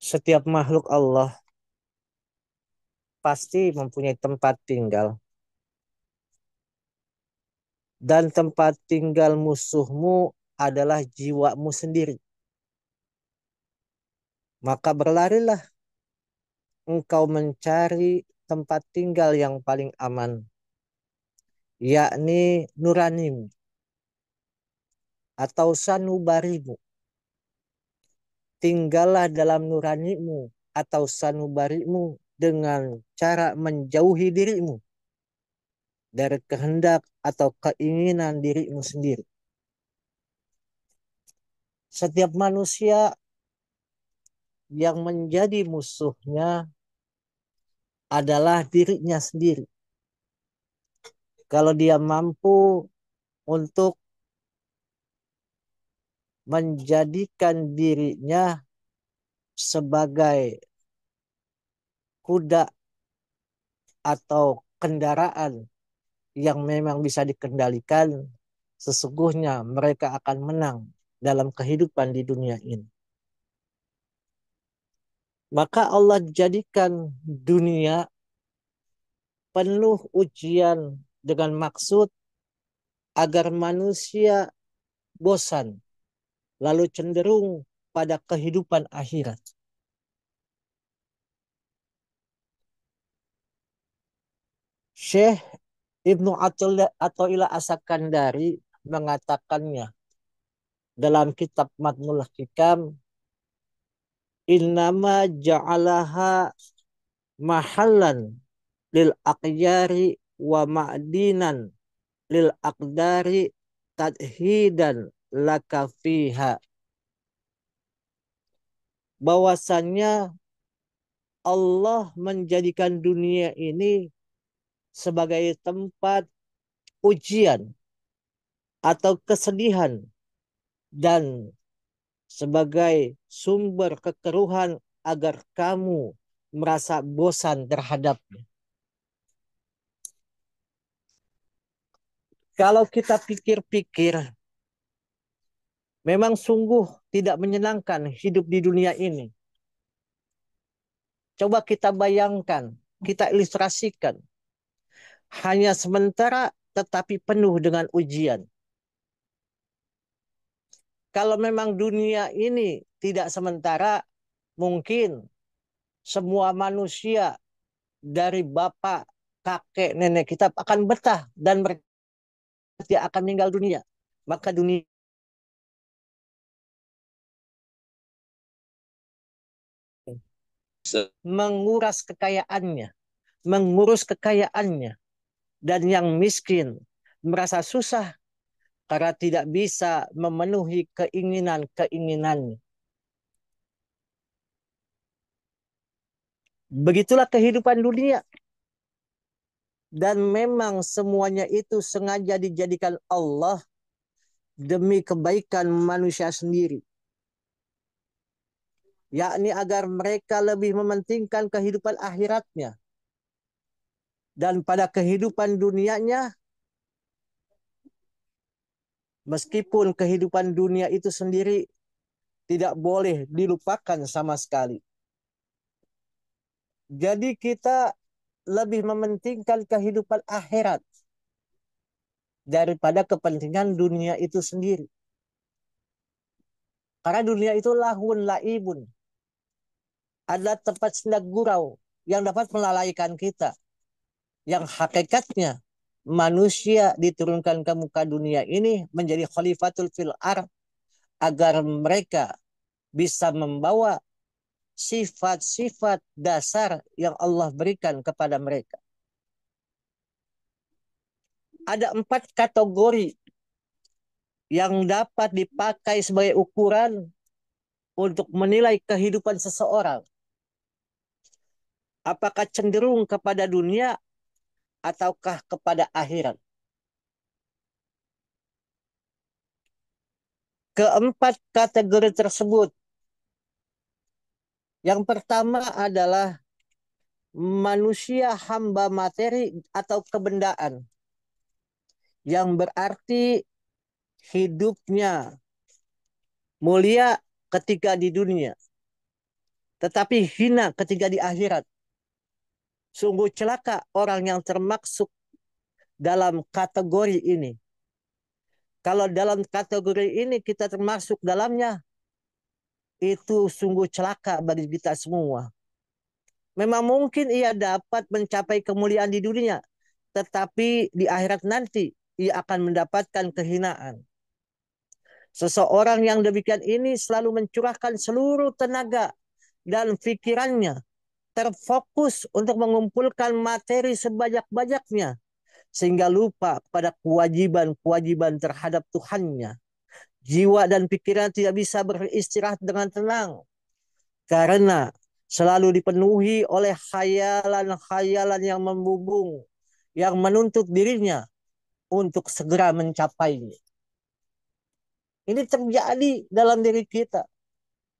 Setiap makhluk Allah pasti mempunyai tempat tinggal. Dan tempat tinggal musuhmu adalah jiwamu sendiri. Maka berlarilah engkau mencari tempat tinggal yang paling aman, yakni nuranimu atau sanubarimu. Tinggallah dalam nuranimu atau sanubarimu dengan cara menjauhi dirimu dari kehendak atau keinginan dirimu sendiri. Setiap manusia yang menjadi musuhnya adalah dirinya sendiri. Kalau dia mampu untuk menjadikan dirinya sebagai kuda atau kendaraan yang memang bisa dikendalikan, sesungguhnya mereka akan menang dalam kehidupan di dunia ini. Maka Allah jadikan dunia penuh ujian dengan maksud agar manusia bosan, lalu cenderung pada kehidupan akhirat. Syekh Ibnu Athaillah As-Sakandari mengatakannya dalam kitab Matnul Hikam, innama ja'alaha mahallan lil aqyari wa ma'dinan lil aqdari tadhidan laka fiha. Bahwasannya Allah menjadikan dunia ini sebagai tempat ujian atau kesedihan dan sebagai sumber kekeruhan agar kamu merasa bosan terhadapnya. Kalau kita pikir-pikir, memang sungguh tidak menyenangkan hidup di dunia ini. Coba kita bayangkan, kita ilustrasikan. Hanya sementara tetapi penuh dengan ujian. Kalau memang dunia ini tidak sementara, mungkin semua manusia dari bapak, kakek, nenek kita akan betah dan mereka akan meninggal dunia. Maka dunia menguras kekayaannya, mengurus kekayaannya, dan yang miskin merasa susah karena tidak bisa memenuhi keinginan-keinginannya. Begitulah kehidupan dunia. Dan memang semuanya itu sengaja dijadikan Allah demi kebaikan manusia sendiri. Yakni agar mereka lebih mementingkan kehidupan akhiratnya. Dan pada kehidupan dunianya, meskipun kehidupan dunia itu sendiri tidak boleh dilupakan sama sekali. Jadi kita lebih mementingkan kehidupan akhirat daripada kepentingan dunia itu sendiri. Karena dunia itu lahun laibun. Adalah tempat sendak gurau yang dapat melalaikan kita. Yang hakikatnya manusia diturunkan ke muka dunia ini menjadi khalifatul fil ar agar mereka bisa membawa sifat-sifat dasar yang Allah berikan kepada mereka. Ada 4 kategori yang dapat dipakai sebagai ukuran untuk menilai kehidupan seseorang. Apakah cenderung kepada dunia ataukah kepada akhirat? Keempat kategori tersebut. Yang pertama adalah manusia hamba materi atau kebendaan. Yang berarti hidupnya mulia ketika di dunia. tetapi hina ketika di akhirat. Sungguh celaka orang yang termaksud dalam kategori ini. Kalau dalam kategori ini kita termasuk dalamnya, itu sungguh celaka bagi kita semua. Memang mungkin ia dapat mencapai kemuliaan di dunia, tetapi di akhirat nanti ia akan mendapatkan kehinaan. Seseorang yang demikian ini selalu mencurahkan seluruh tenaga dan pikirannya terfokus untuk mengumpulkan materi sebanyak-banyaknya sehingga lupa pada kewajiban-kewajiban terhadap Tuhannya. Jiwa dan pikiran tidak bisa beristirahat dengan tenang karena selalu dipenuhi oleh khayalan-khayalan yang membubung, yang menuntut dirinya untuk segera mencapainya. Ini terjadi dalam diri kita,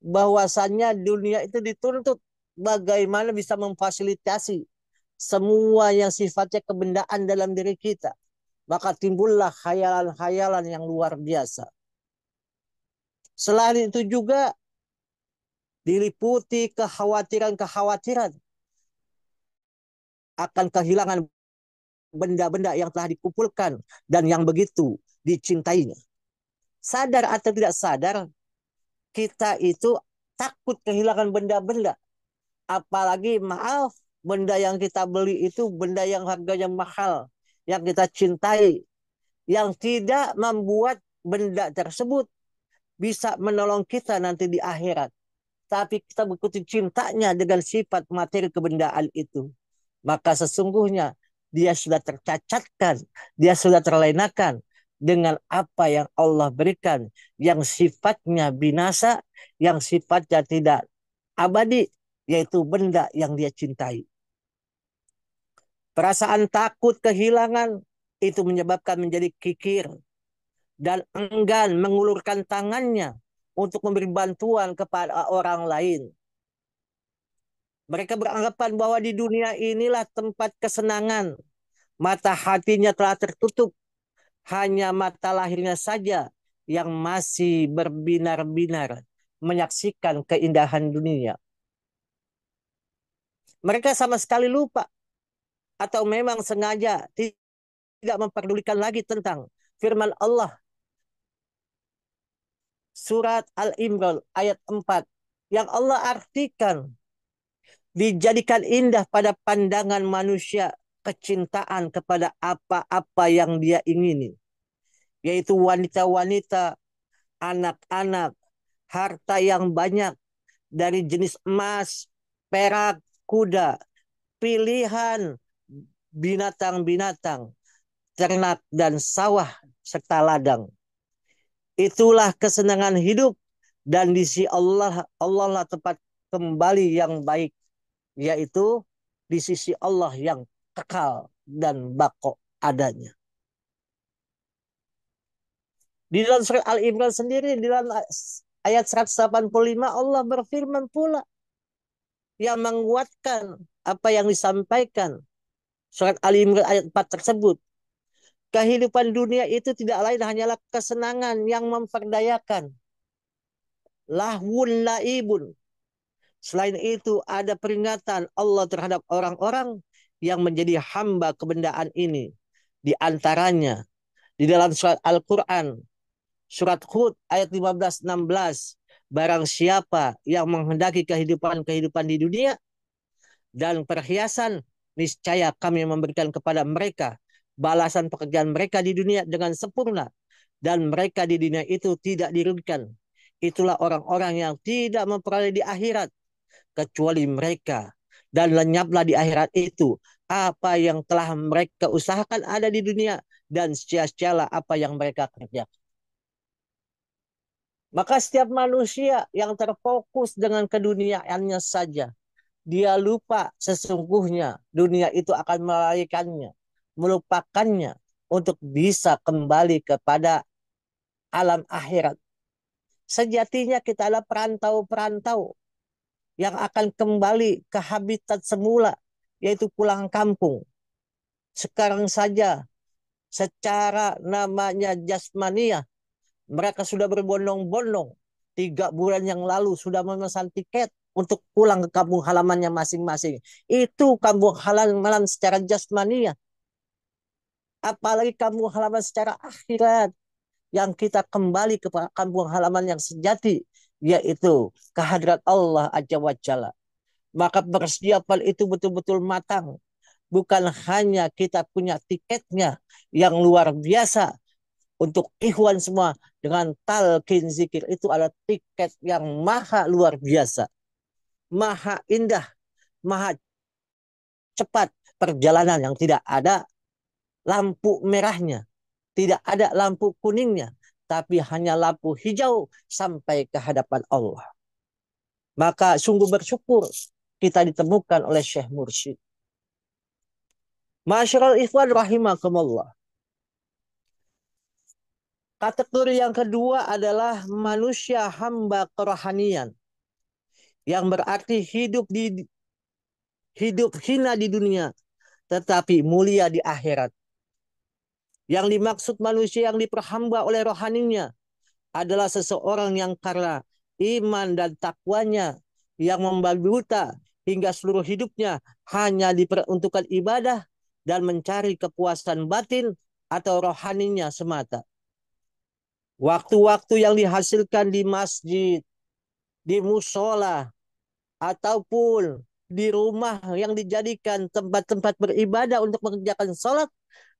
bahwasannya dunia itu dituntut bagaimana bisa memfasilitasi semua yang sifatnya kebendaan dalam diri kita. Maka timbullah khayalan-khayalan yang luar biasa. Selain itu juga diliputi kekhawatiran-kekhawatiran akan kehilangan benda-benda yang telah dikumpulkan dan yang begitu dicintainya. Sadar atau tidak sadar, kita itu takut kehilangan benda-benda. Apalagi maaf, benda yang kita beli itu benda yang harganya mahal, yang kita cintai, yang tidak membuat benda tersebut bisa menolong kita nanti di akhirat. Tapi kita begitu cintanya dengan sifat materi kebendaan itu. Maka sesungguhnya dia sudah tercacatkan, dia sudah terlenakan dengan apa yang Allah berikan, yang sifatnya binasa, yang sifatnya tidak abadi, yaitu benda yang dia cintai. Perasaan takut kehilangan itu menyebabkan menjadi kikir dan enggan mengulurkan tangannya untuk memberi bantuan kepada orang lain. Mereka beranggapan bahwa di dunia inilah tempat kesenangan. Mata hatinya telah tertutup. Hanya mata lahirnya saja yang masih berbinar-binar menyaksikan keindahan dunia. Mereka sama sekali lupa atau memang sengaja tidak memperdulikan lagi tentang firman Allah surat Al-Imran ayat 4 yang Allah artikan, dijadikan indah pada pandangan manusia kecintaan kepada apa-apa yang dia ingini, yaitu wanita-wanita, anak-anak, harta yang banyak dari jenis emas, perak, kuda, pilihan binatang-binatang, ternak dan sawah serta ladang. Itulah kesenangan hidup dan di sisi Allah lah tempat kembali yang baik, yaitu di sisi Allah yang kekal dan bako adanya. Di dalam surat Al-Imran sendiri, di dalam ayat 185 Allah berfirman pula yang menguatkan apa yang disampaikan surat Al-Imran ayat 4 tersebut. Kehidupan dunia itu tidak lain hanyalah kesenangan yang memperdayakan. Lahwun laibun. Selain itu ada peringatan Allah terhadap orang-orang yang menjadi hamba kebendaan ini. Di antaranya di dalam surat Al-Quran, surat Hud ayat 15-16. Barang siapa yang menghendaki kehidupan-kehidupan di dunia dan perhiasan, niscaya kami memberikan kepada mereka balasan pekerjaan mereka di dunia dengan sempurna. Dan mereka di dunia itu tidak dirugikan. Itulah orang-orang yang tidak memperoleh di akhirat kecuali mereka. Dan lenyaplah di akhirat itu apa yang telah mereka usahakan ada di dunia. Dan sia-sialah apa yang mereka kerjakan. Maka setiap manusia yang terfokus dengan keduniaannya saja, dia lupa sesungguhnya dunia itu akan melarikannya, melupakannya untuk bisa kembali kepada alam akhirat. Sejatinya kita adalah perantau-perantau yang akan kembali ke habitat semula, yaitu pulang kampung. Sekarang saja secara namanya jasmania, mereka sudah berbondong-bondong. 3 bulan yang lalu sudah memesan tiket untuk pulang ke kampung halamannya masing-masing. Itu kampung halaman secara jasmania. Apalagi kampung halaman secara akhirat. Yang kita kembali ke kampung halaman yang sejati. Yaitu kehadirat Allah Azza wa Jalla. Maka persiapan itu betul-betul matang. Bukan hanya kita punya tiketnya yang luar biasa untuk ikhwan semua dengan talqin zikir itu adalah tiket yang maha luar biasa, maha indah, maha cepat perjalanan yang tidak ada lampu merahnya, tidak ada lampu kuningnya, tapi hanya lampu hijau sampai ke hadapan Allah. Maka sungguh bersyukur kita ditemukan oleh Syekh Mursyid. Masyarul ikhwan rahimakumullah. Kategori yang kedua adalah manusia hamba kerohanian. Yang berarti hidup hina di dunia, tetapi mulia di akhirat. Yang dimaksud manusia yang diperhamba oleh rohaninya adalah seseorang yang karena iman dan takwanya yang membabi buta hingga seluruh hidupnya hanya diperuntukkan ibadah dan mencari kepuasan batin atau rohaninya semata. Waktu-waktu yang dihasilkan di masjid, di musola, ataupun di rumah yang dijadikan tempat-tempat beribadah untuk mengerjakan sholat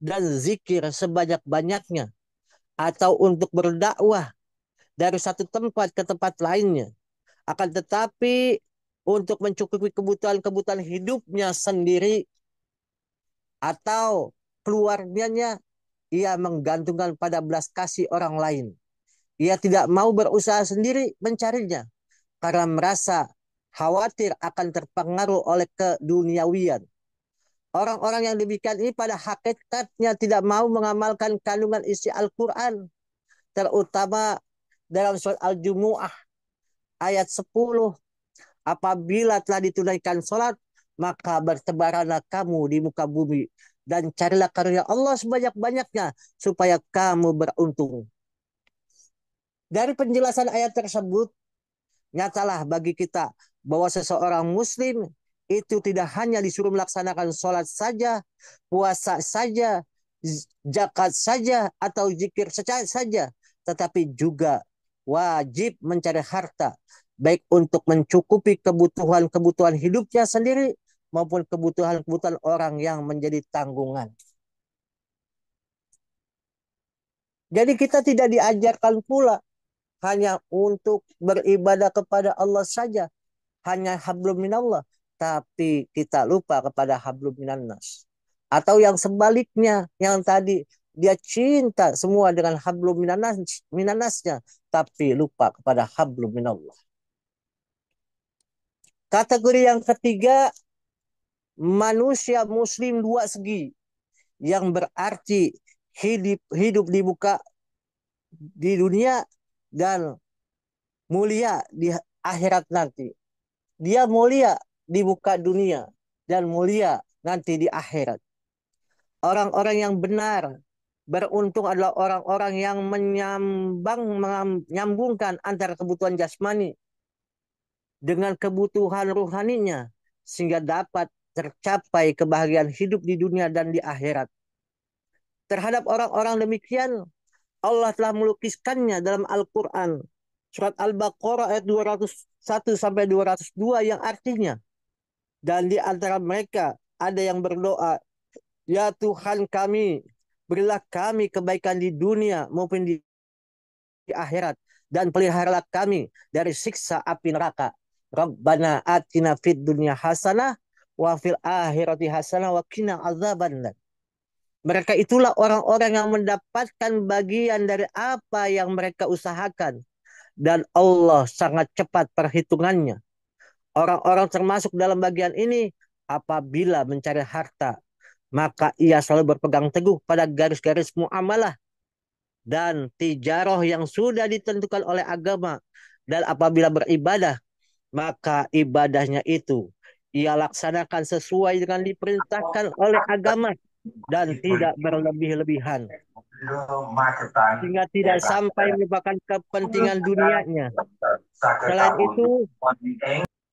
dan zikir sebanyak-banyaknya, atau untuk berdakwah dari satu tempat ke tempat lainnya. Akan tetapi untuk mencukupi kebutuhan-kebutuhan hidupnya sendiri atau keluarganya, ia menggantungkan pada belas kasih orang lain. Ia tidak mau berusaha sendiri mencarinya karena merasa khawatir akan terpengaruh oleh keduniawian. Orang-orang yang demikian ini pada hakikatnya tidak mau mengamalkan kandungan isi Al-Quran. Terutama dalam surat Al-Jumu'ah ayat 10. Apabila telah ditunaikan sholat, maka bertebaranlah kamu di muka bumi. Dan carilah karunia Allah sebanyak-banyaknya supaya kamu beruntung. Dari penjelasan ayat tersebut, nyatalah bagi kita bahwa seseorang muslim itu tidak hanya disuruh melaksanakan sholat saja, puasa saja, zakat saja, atau zikir saja, tetapi juga wajib mencari harta, baik untuk mencukupi kebutuhan-kebutuhan hidupnya sendiri maupun kebutuhan-kebutuhan orang yang menjadi tanggungan. Jadi kita tidak diajarkan pula hanya untuk beribadah kepada Allah saja, hanya hablum minallah, tapi kita lupa kepada hablum minannas. Atau yang sebaliknya, yang tadi dia cinta semua dengan hablum minannasnya, tapi lupa kepada hablum minallah. Kategori yang ketiga, manusia muslim dua segi, yang berarti hidup di muka di dunia dan mulia di akhirat nanti. Dia mulia di muka dunia dan mulia nanti di akhirat. Orang-orang yang benar beruntung adalah orang-orang yang menyambungkan antara kebutuhan jasmani dengan kebutuhan ruhaninya sehingga dapat tercapai kebahagiaan hidup di dunia dan di akhirat. Terhadap orang-orang demikian, Allah telah melukiskannya dalam Al-Quran. Surat Al-Baqarah ayat 201 sampai 202 yang artinya, dan di antara mereka ada yang berdoa, ya Tuhan kami, berilah kami kebaikan di dunia maupun di akhirat, dan peliharalah kami dari siksa api neraka. Rabbana atina fid dunya hasanah wa fil akhirati hasanah wa qina azabannar. Mereka itulah orang-orang yang mendapatkan bagian dari apa yang mereka usahakan. Dan Allah sangat cepat perhitungannya. Orang-orang termasuk dalam bagian ini apabila mencari harta, maka ia selalu berpegang teguh pada garis-garis muamalah dan tijarah yang sudah ditentukan oleh agama. Dan apabila beribadah, maka ibadahnya itu ia laksanakan sesuai dengan diperintahkan oleh agama dan tidak berlebih-lebihan. Sehingga tidak sampai melupakan kepentingan dunianya. Selain itu,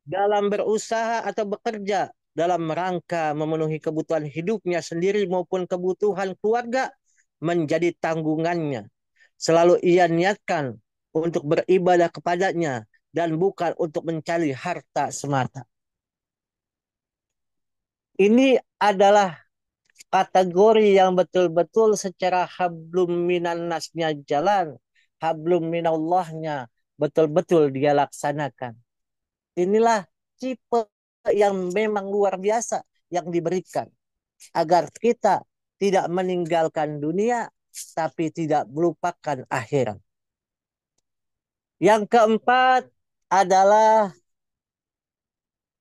dalam berusaha atau bekerja dalam rangka memenuhi kebutuhan hidupnya sendiri maupun kebutuhan keluarga menjadi tanggungannya. Selalu ia niatkan untuk beribadah kepadanya dan bukan untuk mencari harta semata. Ini adalah kategori yang betul-betul secara hablum minan nasnya jalan, hablum minallahnya betul-betul dia laksanakan. Inilah tipe yang memang luar biasa yang diberikan agar kita tidak meninggalkan dunia tapi tidak melupakan akhirat. Yang keempat adalah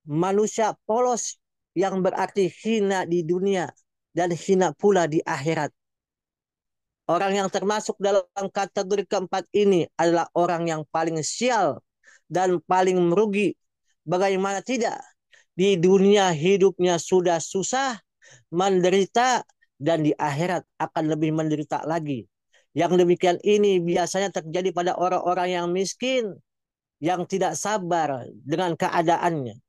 manusia polos yang berarti hina di dunia dan hina pula di akhirat. Orang yang termasuk dalam kategori keempat ini adalah orang yang paling sial dan paling merugi. Bagaimana tidak? Di dunia hidupnya sudah susah, menderita, dan di akhirat akan lebih menderita lagi. Yang demikian ini biasanya terjadi pada orang-orang yang miskin, yang tidak sabar dengan keadaannya.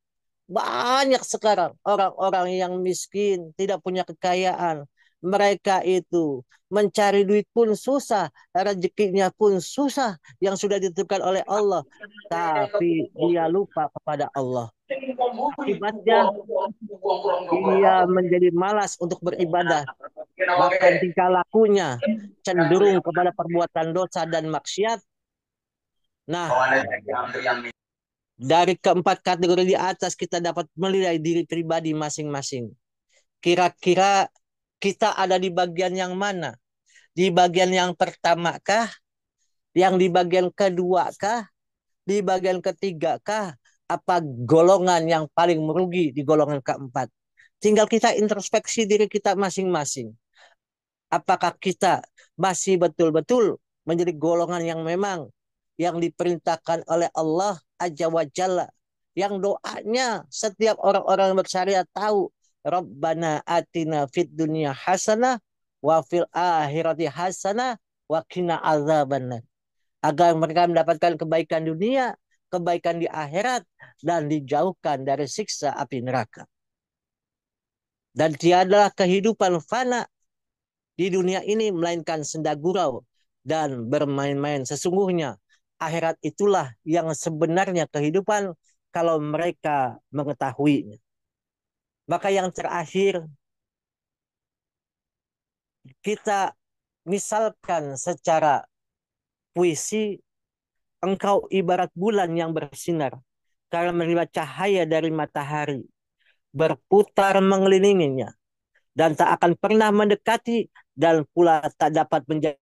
Banyak sekarang orang-orang yang miskin, tidak punya kekayaan. Mereka itu mencari duit pun susah, rezekinya pun susah yang sudah ditentukan oleh Allah. Tapi dia lupa kepada Allah. Akibatnya ia menjadi malas untuk beribadah. Bahkan tingkah lakunya cenderung kepada perbuatan dosa dan maksiat. Nah, dari keempat kategori di atas kita dapat menilai diri pribadi masing-masing. Kira-kira kita ada di bagian yang mana? Di bagian yang pertama kah? Yang di bagian kedua kah? Di bagian ketiga kah? Apa golongan yang paling merugi di golongan keempat? Tinggal kita introspeksi diri kita masing-masing. Apakah kita masih betul-betul menjadi golongan yang memang yang diperintahkan oleh Allah Azza wa Jalla, yang doanya setiap orang-orang yang bersyariat tahu, Rabbana atina fid dunya hasanah wa fil akhirati hasanah wa qina azabannar. Agar mereka mendapatkan kebaikan dunia, kebaikan di akhirat, dan dijauhkan dari siksa api neraka. Dan tiadalah kehidupan fana di dunia ini melainkan senda gurau dan bermain-main. Sesungguhnya akhirat itulah yang sebenarnya kehidupan kalau mereka mengetahuinya. Maka yang terakhir kita misalkan secara puisi, engkau ibarat bulan yang bersinar karena menerima cahaya dari matahari, berputar mengelilinginya dan tak akan pernah mendekati dan pula tak dapat menjadi